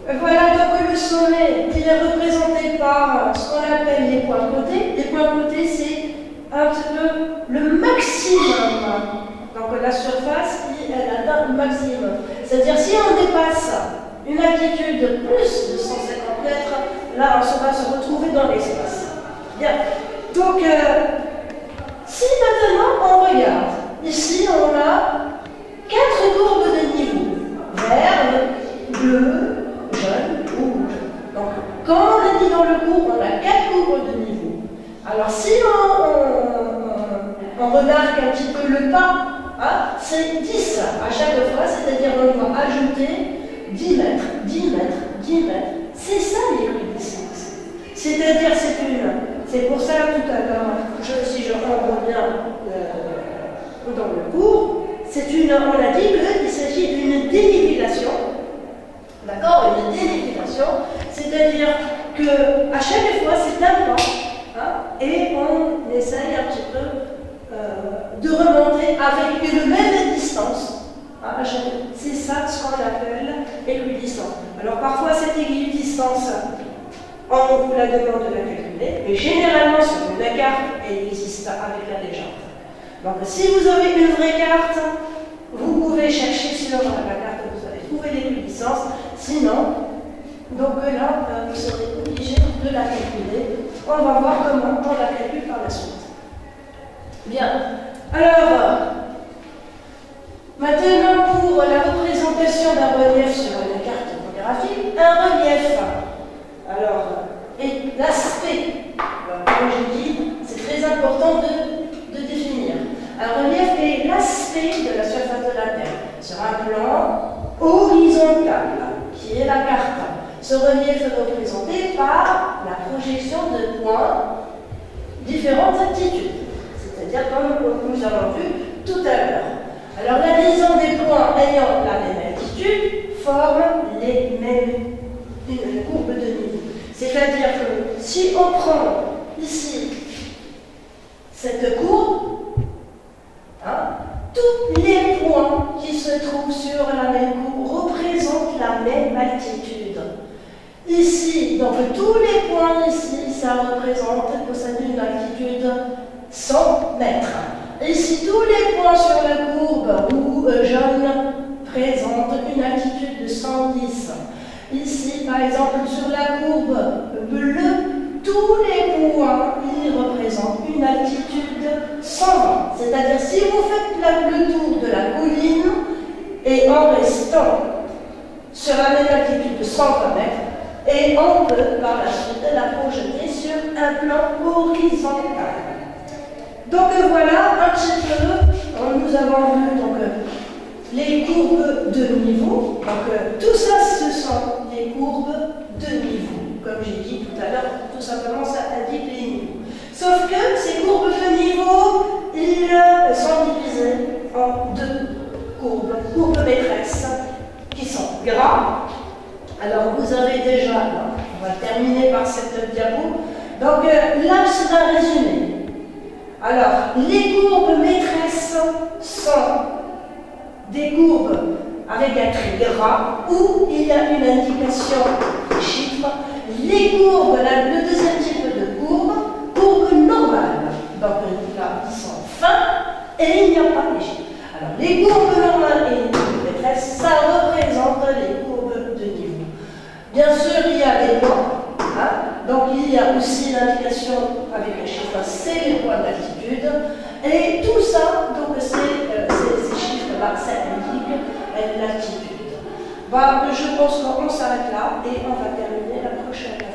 Voilà donc le sommet, il est représenté par ce qu'on appelle les points côtés. Les points côtés, c'est un petit peu le maximum. Donc la surface, elle atteint le maximum. C'est-à-dire si on dépasse une altitude de plus de 150 mètres, là on va se retrouver dans l'espace. Bien. Donc, si maintenant on regarde, ici on a 4 courbes de niveau. Vert, bleu, jaune, rouge. Donc, comme on a dit dans le cours, on a 4 courbes de niveau. Alors, si on remarque un petit peu le pas, hein, c'est 10 à chaque fois, c'est-à-dire on va ajouter 10 mètres, 10 mètres, 10 mètres. C'est ça l'équidistance. C'est-à-dire, c'est pour ça tout à l'heure, si je reviens dans le cours, on a dit qu'il s'agit d'une dénivellation. D'accord? Une dénivellation, c'est-à-dire qu'à chaque fois, c'est un plan, hein, et on essaye un petit peu de remonter avec une même distance. Hein, c'est ça ce qu'on appelle équidistance. Alors parfois, cette équidistance, on vous la demande de la calculer, mais généralement, sur la carte, elle existe avec la légende. Donc si vous avez une vraie carte, vous pouvez chercher sur la carte, vous allez trouver l'équidistance. Sinon, donc là, vous serez obligé de la calculer. On va voir comment on la calcule par la suite. Bien. Alors, maintenant pour la représentation d'un relief sur une carte topographique, un relief, alors, et l'aspect, comme je dis, c'est très important de définir. Un relief est l'aspect de la surface de la Terre sur un plan horizontal, qui est la carte. Ce relief est représenté par la projection de points différentes altitudes, c'est-à-dire comme nous avons vu tout à l'heure. Alors la liaison des points ayant la même altitude forme les mêmes courbes de niveau. C'est-à-dire que si on prend ici cette courbe, hein, tous les points qui se trouvent sur la même courbe représentent la même altitude. Ici, donc tous les points ici, ça représente, possède une altitude 100 mètres. Ici, tous les points sur la courbe jaune présentent une altitude de 110. Ici, par exemple, sur la courbe bleue, tous les points, ils représentent une altitude 120. C'est-à-dire, si vous faites le tour de la colline, et en restant sur la même altitude de 120 mètres, et on peut par la suite la projeter sur un plan horizontal. Donc voilà un petit peu, nous avons vu donc, les courbes de niveau. Donc tout ça, ce sont les courbes de niveau. Comme j'ai dit tout à l'heure, tout simplement ça indique les niveaux. Sauf que ces courbes de niveau, ils sont divisés en 2 courbes maîtresses, qui sont gras. Alors vous avez déjà, on va terminer par cette diapo. Donc là, c'est un résumé. Alors, les courbes maîtresses sont des courbes avec un trait gras où il y a une indication de chiffres. Les courbes, le deuxième type de courbes normales. Donc là, ils sont fins et il n'y a pas de chiffres. Alors, les courbes normales et les courbes maîtresses, ça représente les courbes de niveau. Bien sûr, il y a des points. Hein? Donc, il y a aussi l'indication avec les chiffres, c'est les points d'altitude. Et tout ça, donc, ces chiffres-là, ça indique l'altitude. Bah, je pense qu'on s'arrête là et on va terminer la prochaine.